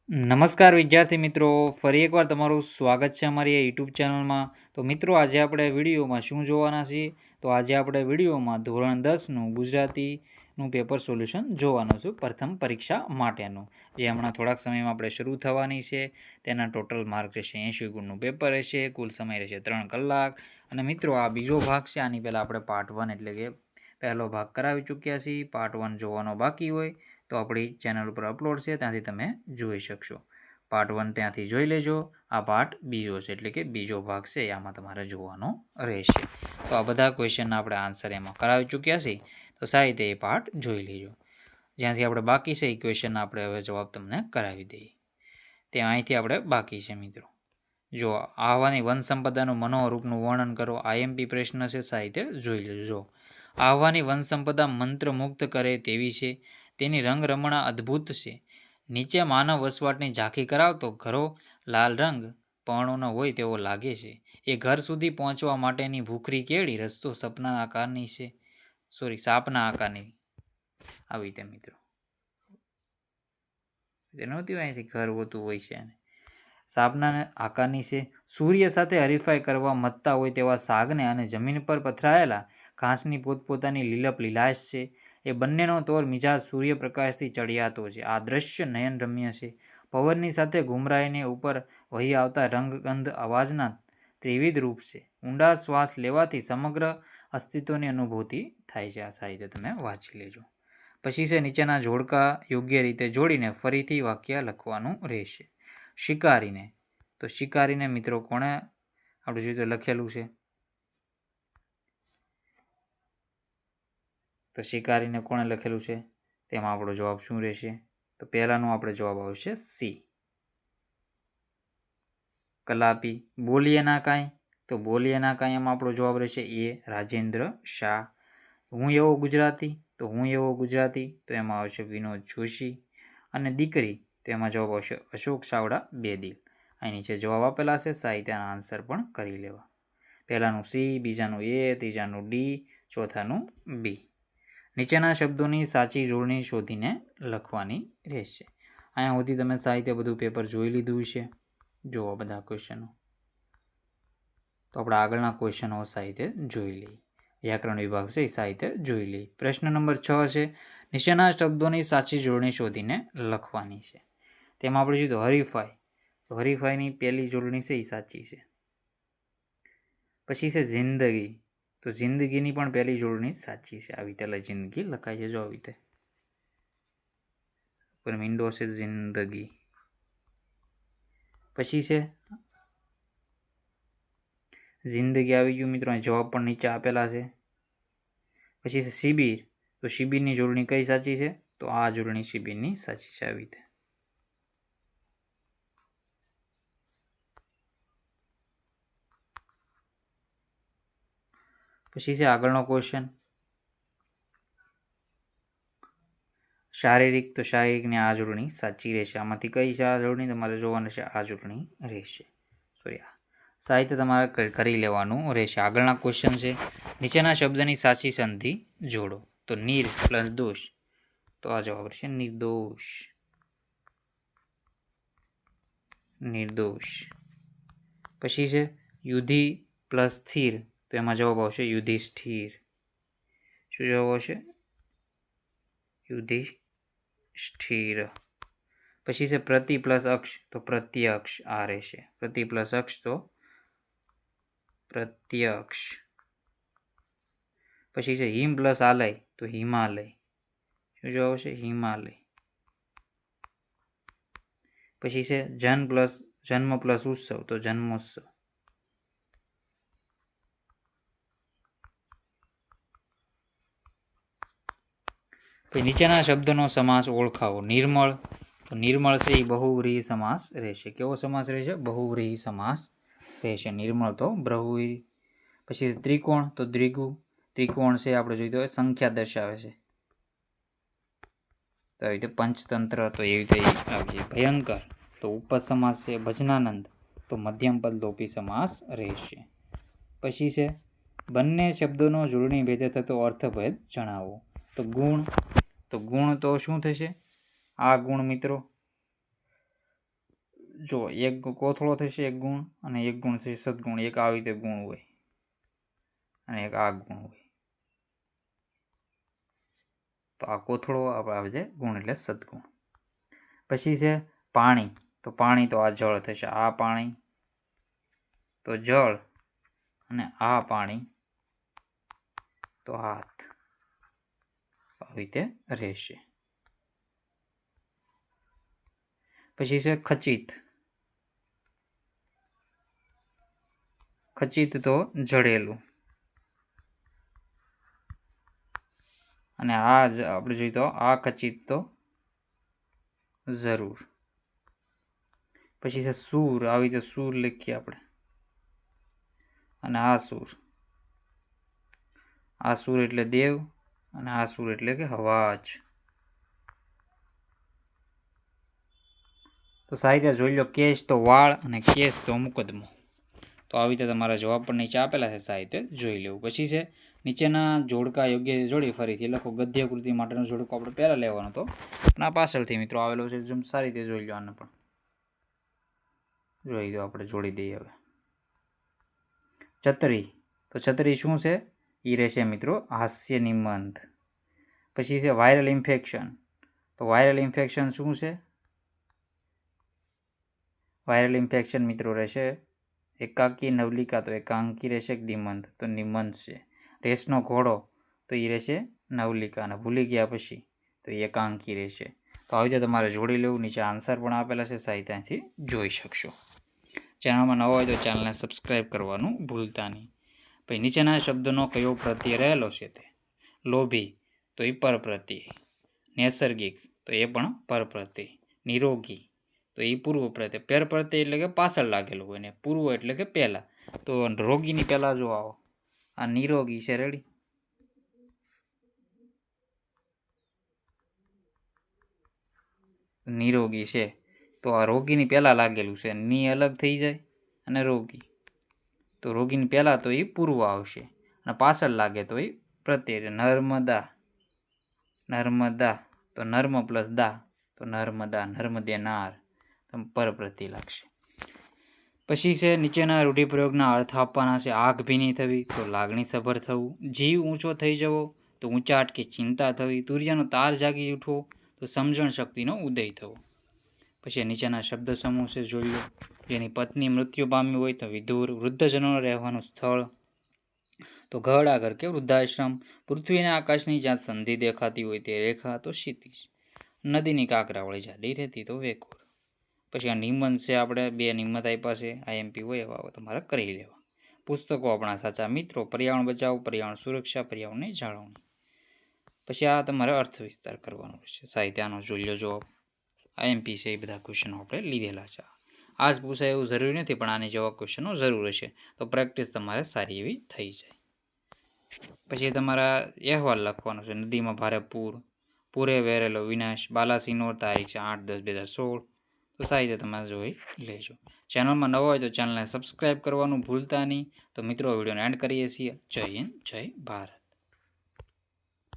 નમસ્કાર વિદ્યાર્થી મિત્રો, ફરી એકવાર તમારું સ્વાગત છે અમારી યુટ્યુબ ચેનલમાં. તો મિત્રો, આજે આપણે વિડીયોમાં શું જોવાના છીએ? તો આજે આપણે વિડીયોમાં ધોરણ 10નું ગુજરાતીનું પેપર સોલ્યુશન જોવાનું છું, પ્રથમ પરીક્ષા માટેનું, જે હમણાં થોડાક સમયમાં આપણે શરૂ થવાની છે. તેના ટોટલ માર્ક રહેશે 80 ગુણનું પેપર રહેશે, કુલ સમય રહેશે 3 કલાક. અને મિત્રો, આ બીજો ભાગ છે. આની પહેલાં આપણે પાર્ટ 1 એટલે કે પહેલો ભાગ કરાવી ચૂક્યા છીએ. પાર્ટ 1 જોવાનો બાકી હોય તો આપણી ચેનલ ઉપર અપલોડ છે, ત્યાંથી તમે જોઈ શકશો. પાર્ટ 1 ત્યાંથી જોઈ લેજો. આ પાર્ટ બીજો છે, એટલે કે બીજો ભાગ છે, આમાં તમારે જોવાનો રહેશે. તો આ બધા ક્વેશ્ચનના આપણે આન્સર એમાં કરાવી ચૂક્યા છીએ, તો સાહિત્ય એ પાર્ટ જોઈ લેજો. જ્યાંથી આપણે બાકી છે એ ક્વેશ્ચનના આપણે હવે જવાબ તમને કરાવી દઈએ. ત્યાં અહીંથી આપણે બાકી છે મિત્રો. જો આહવાની વન સંપદાનું મનોરૂપનું વર્ણન કરો. આઈએમપી પ્રશ્ન છે, સાહિત્ય જોઈ લેજો. આહવાની વન સંપદા મંત્રમુગ્ધ કરે તેવી છે, તેની રંગરમણા અદ્ભુત છે. નીચે માનવ વસવાટની ઝાંખી કરાવતો ઘરો લાલ રંગ પર્ણોનો હોય તેવો લાગે છે. એ ઘર સુધી પહોંચવા માટેની ભૂખરી કેળી રસ્તો સાપના આકારની આવી રીતે મિત્રો. નહોતી અહીંથી ઘર હોતું હોય છે અને સાપના આકારની છે. સૂર્ય સાથે હરીફાઈ કરવા મથતા હોય તેવા સાગને અને જમીન પર પથરાયેલા ઘાસની પોતપોતાની લીલપ લીલાશ છે. એ બંનેનો તોર મિજાજ સૂર્યપ્રકાશથી ચડિયાતો છે. આ દ્રશ્ય નયનરમ્ય છે. પવનની સાથે ઘુમરાઈને ઉપર વહી આવતા રંગગંધ અવાજના ત્રિવિધ રૂપ છે. ઊંડા શ્વાસ લેવાથી સમગ્ર અસ્તિત્વની અનુભૂતિ થાય છે. આ સાહિત્ય તમે વાંચી લેજો. પછી છે નીચેના જોડકા યોગ્ય રીતે જોડીને ફરીથી વાક્ય લખવાનું રહેશે. શિકારીને, તો શિકારીને મિત્રો કોણે આપણે જોઈએ તો લખેલું છે. તો શિકારીને કોણે લખેલું છે તેમાં આપણો જવાબ શું રહેશે? તો પહેલાનો આપણે જવાબ આવશે સી. કલાપી. બોલીએ ના કાંઈ, તો બોલીએ ના કાંઈ એમાં આપણો જવાબ રહેશે એ રાજેન્દ્ર શાહ. હું એવો ગુજરાતી, તો હું એવો ગુજરાતી, તો એમાં આવશે વિનોદ જોશી. અને દીકરી, તો એમાં જવાબ આવશે અશોક ચાવડા બેદિલ. અહીં નીચે જવાબ આપેલા છે, સાહિત્યના આન્સર પણ કરી લેવા. પહેલાનું સી, બીજાનું એ, ત્રીજાનું ડી, ચોથાનું બી. નીચેના શબ્દોની સાચી જોડણી શોધીને લખવાની રહેશે. અહીંયા સુધી તમે સાહિત્ય બધું પેપર જોઈ લીધું છે. જુઓ બધા ક્વેશ્ચનો. તો આપણે આગળના ક્વેશ્ચનો સાહિત્ય જોઈ લઈએ. વ્યાકરણ વિભાગ છે એ સાહિત્ય જોઈ લઈએ. પ્રશ્ન નંબર 6 છે, નીચેના શબ્દોની સાચી જોડણી શોધીને લખવાની છે. તેમાં આપણે જોઈએ તો હરીફાઈ, તો હરીફાઈની પહેલી જોડણી છે એ સાચી છે. પછી છે જિંદગી, તો જિંદગીની પણ પહેલી જોડણી સાચી છે. આવી રીતે જિંદગી લખાય છે, જો આવી રીતે પર મીંડો છે જિંદગી. પછી છે જિંદગી આવી ગયું મિત્રો, જવાબ પણ નીચે આપેલા છે. પછી છે શિબિર, તો શિબિરની જોડણી કઈ સાચી છે? તો આ જોડણી શિબિરની સાચી છે. આવી રીતે પછી છે આગળનો ક્વેશ્ચન શારીરિક, તો શારીરિકની આ જોડણી સાચી રહેશે. આમાંથી કઈ છે આ જોડણી? તમારે જોવાનું છે, આ જોડણી રહેશે. સાહિત્ય તમારે કરી લેવાનું રહેશે. આગળના ક્વેશ્ચન છે, નીચેના શબ્દની સાચી સંધિ જોડો. તો નીર પ્લસ દોષ, તો આ જવાબ રહેશે નિર્દોષ. નિર્દોષ. પછી છે યુધિ પ્લસ સ્થિર, તો એમાં જવાબ આવશે યુધિષ્ઠિર. શું જવાબ આવશે? યુધિષ્ઠિર. પછી છે પ્રતિ પ્લસ અક્ષ, તો પ્રત્યક્ષ આ રહેશે. પ્રતિ પ્લસ અક્ષ, તો પ્રત્યક્ષ. પછી છે હિમ પ્લસ આલય, તો હિમાલય. શું જવાબ આવશે? હિમાલય. પછી છે જન્મ પ્લસ ઉત્સવ, તો જન્મોત્સવ. પછી નીચેના શબ્દનો સમાસ ઓળખાવો. નિર્મળ, તો નિર્મળ છે એ બહુવ્રીહી સમાસ રહેશે. કેવો સમાસ રહેશે? બહુવ્રીહી સમાસ રહેશે. નિર્મળ તો બહુવ્રીહી. પછી ત્રિકોણ, તો દ્વિગુ. ત્રિકોણ છે આપણે જોઈએ તો સંખ્યા દર્શાવે છે. તો આવી રીતે પંચતંત્ર, તો એવી રીતે આવી જાય. ભયંકર, તો ઉપપદ સમાસ છે. ભજનાનંદ, તો મધ્યમ પદ લોપી સમાસ રહેશે. પછી છે બંને શબ્દોનો જોડણી ભેદે થતો અર્થભેદ જણાવો. તો ગુણ, તો ગુણ તો શું થશે? આ ગુણ મિત્રો જો એક કોથળો થશે એક ગુણ અને એક ગુણ થશે સદગુણ. એક આવી રીતે ગુણ હોય અને એક આ ગુણ હોય. તો આ કોથળો આપણે આવે છે ગુણ એટલે સદગુણ. પછી છે પાણી. તો પાણી તો આ જળ થશે. આ પાણી તો જળ અને આ પાણી તો હાથ. આવી રીતે રહેશે. પછી છે ખચિત. ખચિત તો જડેલું અને આ આપણે જોઈએ તો આ ખચિત તો જરૂર. પછી છે સૂર. આવી રીતે સૂર લખીએ આપણે અને આ સૂર. આ સૂર એટલે દેવ અને આ સૂર એટલે કે અવાજ. તો સાહિત્ય જોઈ લો. કેશ તો વાળ અને કેસ તો મુકદમો. તો આવી રીતે તમારા જવાબ પણ નીચે આપેલા છે. સાહિત્ય જોઈ લેવું. પછી છે નીચેના જોડકા યોગ્ય જોડી ફરીથી લખો. ગદ્ય કૃતિ માટેનો જોડકો આપણે પહેલા લેવાનો હતો અને આ પાછળથી મિત્રો આવેલો છે. જેમ સારી રીતે જોઈ લો. આને પણ જોઈ દો. આપણે જોડી દઈએ હવે. છત્રી. તો છત્રી શું છે? એ રહેશે મિત્રો હાસ્ય નિબંધ. પછી છે વાયરલ ઇન્ફેક્શન. તો વાયરલ ઇન્ફેક્શન શું છે? વાયરલ ઇન્ફેક્શન મિત્રો રહેશે એકાંકી નવલિકા. તો એકાંકી રહેશે. નિબંધ તો નિબંધ છે. રેસનો ઘોડો તો એ રહેશે નવલિકા અને ભૂલી ગયા પછી તો એ એકાંકી રહેશે. તો આવી રીતે તમારે જોડી લેવું. નીચે આન્સર પણ આપેલા છે. સાહિત્યથી જોઈ શકશો. ચેનલમાં નવા હોય તો ચેનલને સબસ્ક્રાઈબ કરવાનું ભૂલતા નહીં. પછી નીચેના શબ્દનો કયો પ્રત્યય રહેલો છે? તે લોભી તો એ પરપ્રત્યય. નૈસર્ગિક તો એ પણ પરપ્રત્યય. નિરોગી તો એ પૂર્વ પ્રત્યય. પર પ્રત્યય એટલે કે પાછળ લાગેલું હોય ને પૂર્વ એટલે કે પહેલા. તો રોગીની પહેલા જો આવો આ નિરોગી છે. રેડી. નિરોગી છે તો આ રોગીની પહેલા લાગેલું છે. ની અલગ થઈ જાય અને રોગી તો રોગીની પહેલા તો એ પૂર્વ આવશે અને પાછળ લાગે તો એ પ્રત્યય. નર્મદા. નર્મદા તો નર્મ પ્લસ દા તો નર્મદા. નર્મદે નાર પરપ્રત્યય લાગશે. પછી છે નીચેના રૂઢિપ્રયોગના અર્થ આપવાના છે. આંખ ભીની થવી તો લાગણી સભર થવું. જીવ ઊંચો થઈ જવો તો ઊંચાટ કે ચિંતા થવી. તુર્યનો તાર જાગી ઉઠવો તો સમજણ શક્તિનો ઉદય થવો. પછી નીચેના શબ્દ સમૂહ છે જોઈ લો. જેની પત્ની મૃત્યુ પામી હોય તો વિધુર. વૃદ્ધજનો રહેવાનું સ્થળ તો ઘરડા ઘર કે વૃદ્ધાશ્રમ. પૃથ્વી અને આકાશની જ્યાં સંધિ દેખાતી હોય તે રેખા તો ક્ષિતિજ. નદીની કાંકરાવાળી જાડી રહેતી તો વેકોર. પછી આ નિબંધ છે. આપણે 2 નિબંધ આપ્યા છે. આઈએમપી હોય એવા તમારે કરી લેવા. પુસ્તકો આપણા સાચા મિત્રો. પર્યાવરણ બચાવ, પર્યાવરણ સુરક્ષા, પર્યાવરણની જાળવણી. પછી આ તમારે અર્થ વિસ્તાર કરવાનો છે. સાહિત્યનો જોઈ લો જવાબ. આઈએમપી છે એ બધા ક્વેશ્ચનો આપણે લીધેલા છે. આ જ પૂછાય એવું જરૂરી નથી પણ આની જેવા ક્વેશ્ચનો જરૂર હશે તો પ્રેક્ટિસ તમારે સારી એવી થઈ જાય. પછી તમારા અહેવાલ લખવાનો છે. નદીમાં ભારે પૂર. પૂરે વેરેલો વિનાશ. બાલાસિનોર તારીખ છે 8/10/2016. તો સાહિત્ય તમે જોઈ લેજો. ચેનલમાં નવા હોય તો ચેનલને સબસ્ક્રાઈબ કરવાનું ભૂલતા નહીં. તો મિત્રો વિડીયોને એન્ડ કરીએ છીએ. જય હિન્દ, જય ભારત.